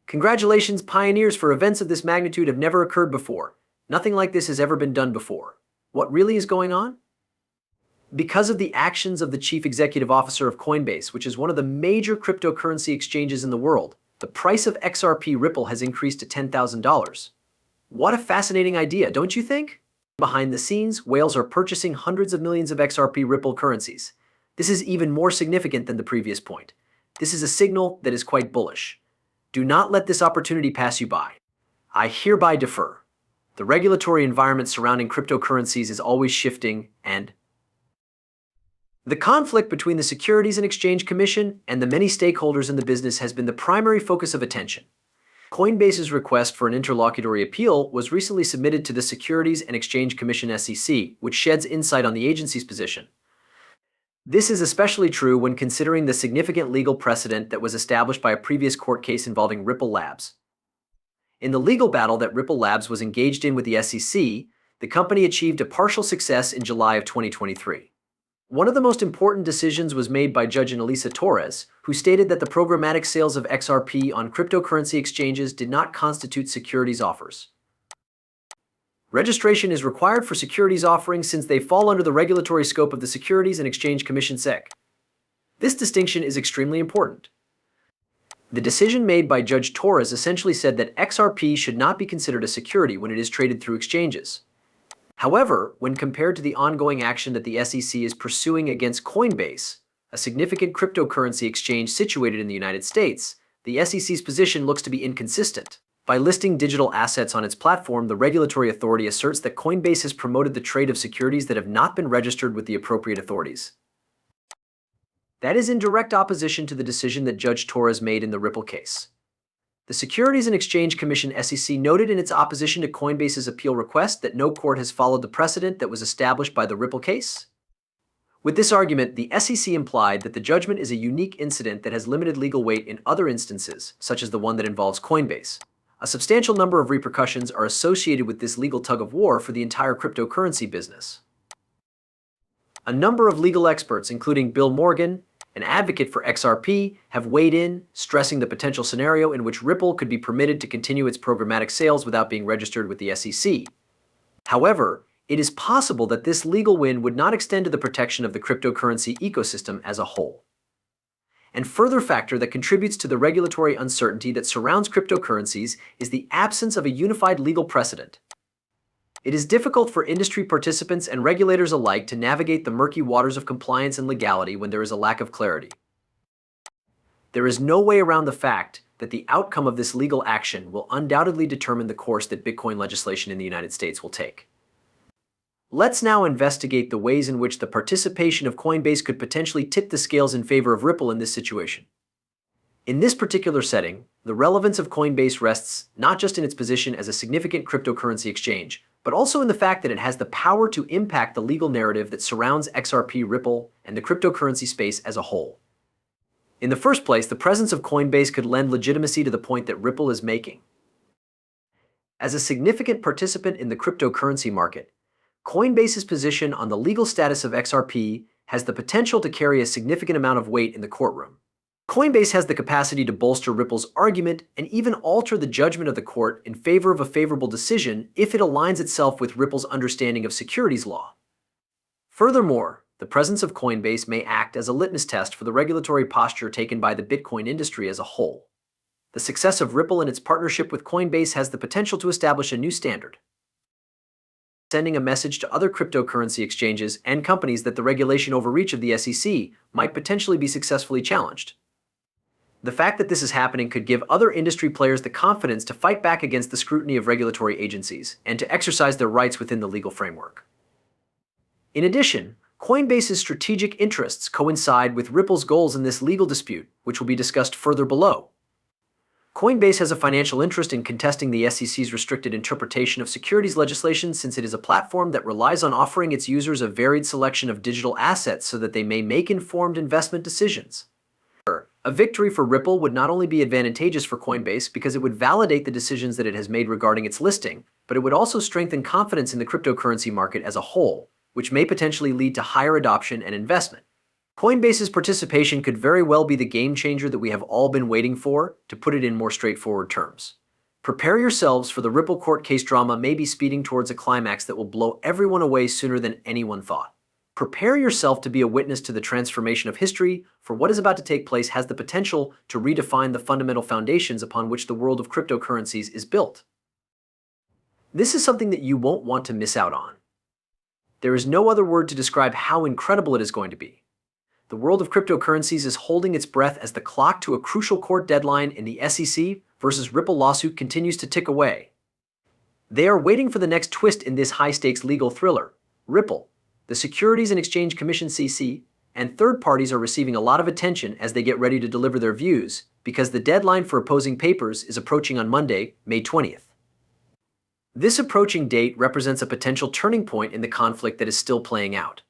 Congratulations, pioneers, for events of this magnitude have never occurred before. Nothing like this has ever been done before. What really is going on? Because of the actions of the chief executive officer of Coinbase, which is one of the major cryptocurrency exchanges in the world, the price of xrp+ripple has increased to $10,000. What a fascinating idea, don't you think? Behind the scenes, whales are purchasing hundreds of millions of xrp+ripple currencies. This is even more significant than the previous point. This is a signal that is quite bullish. Do not let this opportunity pass you by. I hereby defer. The regulatory environment surrounding cryptocurrencies is always shifting, and the conflict between the Securities and Exchange Commission and the many stakeholders in the business has been the primary focus of attention. Coinbase's request for an interlocutory appeal was recently submitted to the Securities and Exchange Commission (SEC), which sheds insight on the agency's position. This is especially true when considering the significant legal precedent that was established by a previous court case involving Ripple Labs. In the legal battle that Ripple Labs was engaged in with the SEC, the company achieved a partial success in July of 2023. One of the most important decisions was made by Judge Analisa Torres, who stated that the programmatic sales of XRP on cryptocurrency exchanges did not constitute securities offers. Registration is required for securities offerings since they fall under the regulatory scope of the Securities and Exchange Commission (SEC). This distinction is extremely important. The decision made by Judge Torres essentially said that XRP should not be considered a security when it is traded through exchanges. However, when compared to the ongoing action that the SEC is pursuing against Coinbase, a significant cryptocurrency exchange situated in the United States, the SEC's position looks to be inconsistent. By listing digital assets on its platform, the regulatory authority asserts that Coinbase has promoted the trade of securities that have not been registered with the appropriate authorities. That is in direct opposition to the decision that Judge Torres made in the Ripple case. The Securities and Exchange Commission (SEC) noted in its opposition to Coinbase's appeal request that no court has followed the precedent that was established by the Ripple case. With this argument, the SEC implied that the judgment is a unique incident that has limited legal weight in other instances, such as the one that involves Coinbase. A substantial number of repercussions are associated with this legal tug-of-war for the entire cryptocurrency business. A number of legal experts, including Bill Morgan, an advocate for XRP, have weighed in, stressing the potential scenario in which Ripple could be permitted to continue its programmatic sales without being registered with the SEC. However, it is possible that this legal win would not extend to the protection of the cryptocurrency ecosystem as a whole. And further factor that contributes to the regulatory uncertainty that surrounds cryptocurrencies is the absence of a unified legal precedent. It is difficult for industry participants and regulators alike to navigate the murky waters of compliance and legality when there is a lack of clarity. There is no way around the fact that the outcome of this legal action will undoubtedly determine the course that Bitcoin legislation in the United States will take. Let's now investigate the ways in which the participation of Coinbase could potentially tip the scales in favor of Ripple in this situation. In this particular setting, the relevance of Coinbase rests not just in its position as a significant cryptocurrency exchange, but also in the fact that it has the power to impact the legal narrative that surrounds xrp+ripple and the cryptocurrency space as a whole. In the first place, the presence of Coinbase could lend legitimacy to the point that Ripple is making. As a significant participant in the cryptocurrency market, Coinbase's position on the legal status of XRP has the potential to carry a significant amount of weight in the courtroom. Coinbase has the capacity to bolster Ripple's argument and even alter the judgment of the court in favor of a favorable decision if it aligns itself with Ripple's understanding of securities law. Furthermore, the presence of Coinbase may act as a litmus test for the regulatory posture taken by the Bitcoin industry as a whole. The success of Ripple and its partnership with Coinbase has the potential to establish a new standard, sending a message to other cryptocurrency exchanges and companies that the regulation overreach of the SEC might potentially be successfully challenged. The fact that this is happening could give other industry players the confidence to fight back against the scrutiny of regulatory agencies and to exercise their rights within the legal framework. In addition, Coinbase's strategic interests coincide with Ripple's goals in this legal dispute, which will be discussed further below. Coinbase has a financial interest in contesting the SEC's restricted interpretation of securities legislation since it is a platform that relies on offering its users a varied selection of digital assets so that they may make informed investment decisions. A victory for Ripple would not only be advantageous for Coinbase because it would validate the decisions that it has made regarding its listing, but it would also strengthen confidence in the cryptocurrency market as a whole, which may potentially lead to higher adoption and investment. Coinbase's participation could very well be the game changer that we have all been waiting for, to put it in more straightforward terms. Prepare yourselves, for the Ripple court case drama may be speeding towards a climax that will blow everyone away sooner than anyone thought. Prepare yourself to be a witness to the transformation of history, for what is about to take place has the potential to redefine the fundamental foundations upon which the world of cryptocurrencies is built. This is something that you won't want to miss out on. There is no other word to describe how incredible it is going to be. The world of cryptocurrencies is holding its breath as the clock to a crucial court deadline in the SEC versus Ripple lawsuit continues to tick away. They are waiting for the next twist in this high-stakes legal thriller. Ripple, the Securities and Exchange Commission (SEC), and third parties are receiving a lot of attention as they get ready to deliver their views, because the deadline for opposing papers is approaching on Monday, May 20th. This approaching date represents a potential turning point in the conflict that is still playing out.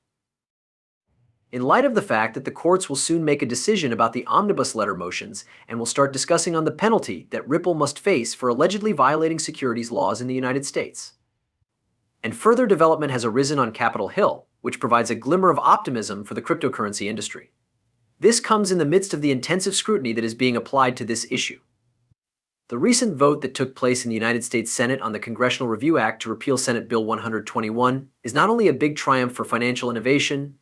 In light of the fact that the courts will soon make a decision about the omnibus letter motions and will start discussing on the penalty that Ripple must face for allegedly violating securities laws in the United States. And further development has arisen on Capitol Hill, which provides a glimmer of optimism for the cryptocurrency industry. This comes in the midst of the intensive scrutiny that is being applied to this issue. The recent vote that took place in the United States Senate on the Congressional Review Act to repeal Senate Bill 121 is not only a big triumph for financial innovation,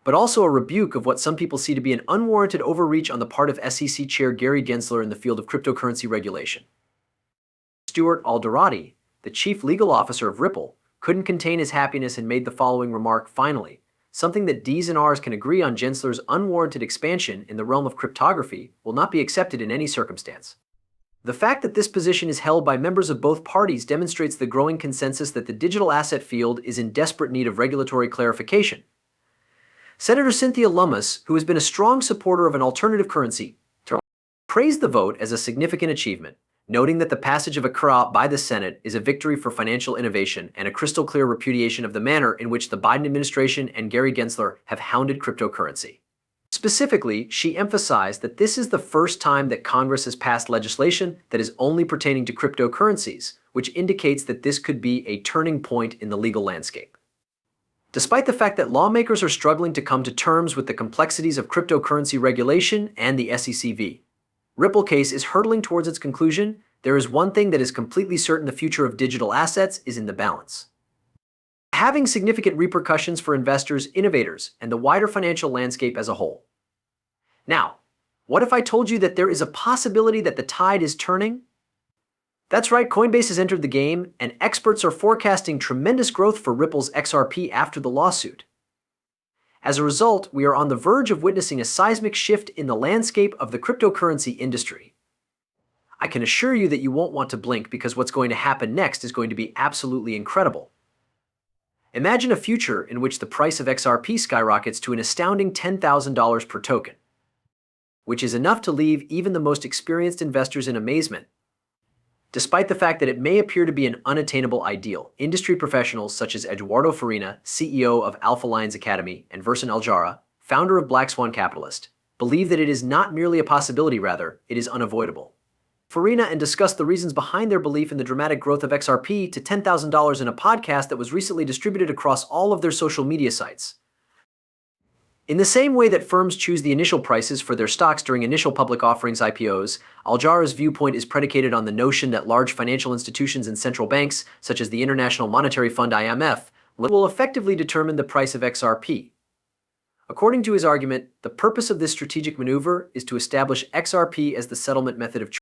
but also a rebuke of what some people see to be an unwarranted overreach on the part of SEC Chair Gary Gensler in the field of cryptocurrency regulation. Stuart Alderati, the chief legal officer of Ripple, couldn't contain his happiness and made the following remark: "Finally, something that Ds and Rs can agree on. Gensler's unwarranted expansion in the realm of cryptography will not be accepted in any circumstance." The fact that this position is held by members of both parties demonstrates the growing consensus that the digital asset field is in desperate need of regulatory clarification. Senator Cynthia Lummis, who has been a strong supporter of an alternative currency, praised the vote as a significant achievement, noting that the passage of a CRA by the Senate is a victory for financial innovation and a crystal clear repudiation of the manner in which the Biden administration and Gary Gensler have hounded cryptocurrency. Specifically, she emphasized that this is the first time that Congress has passed legislation that is only pertaining to cryptocurrencies, which indicates that this could be a turning point in the legal landscape. Despite the fact that lawmakers are struggling to come to terms with the complexities of cryptocurrency regulation and the SEC v. Ripple case is hurtling towards its conclusion, there is one thing that is completely certain: the future of digital assets is in the balance, having significant repercussions for investors, innovators, and the wider financial landscape as a whole. Now, what if I told you that there is a possibility that the tide is turning? That's right, Coinbase has entered the game, and experts are forecasting tremendous growth for Ripple's XRP after the lawsuit. As a result, we are on the verge of witnessing a seismic shift in the landscape of the cryptocurrency industry. I can assure you that you won't want to blink, because what's going to happen next is going to be absolutely incredible. Imagine a future in which the price of XRP skyrockets to an astounding $10,000 per token, which is enough to leave even the most experienced investors in amazement. Despite the fact that it may appear to be an unattainable ideal, industry professionals such as Eduardo Farina, CEO of Alpha Lions Academy, and Versan Aljara, founder of Black Swan Capitalist, believe that it is not merely a possibility, rather, it is unavoidable. Farina and discussed the reasons behind their belief in the dramatic growth of XRP to $10,000 in a podcast that was recently distributed across all of their social media sites. In the same way that firms choose the initial prices for their stocks during initial public offerings (IPOs), Aljara's viewpoint is predicated on the notion that large financial institutions and central banks, such as the International Monetary Fund (IMF), will effectively determine the price of XRP. According to his argument, the purpose of this strategic maneuver is to establish XRP as the settlement method of choice.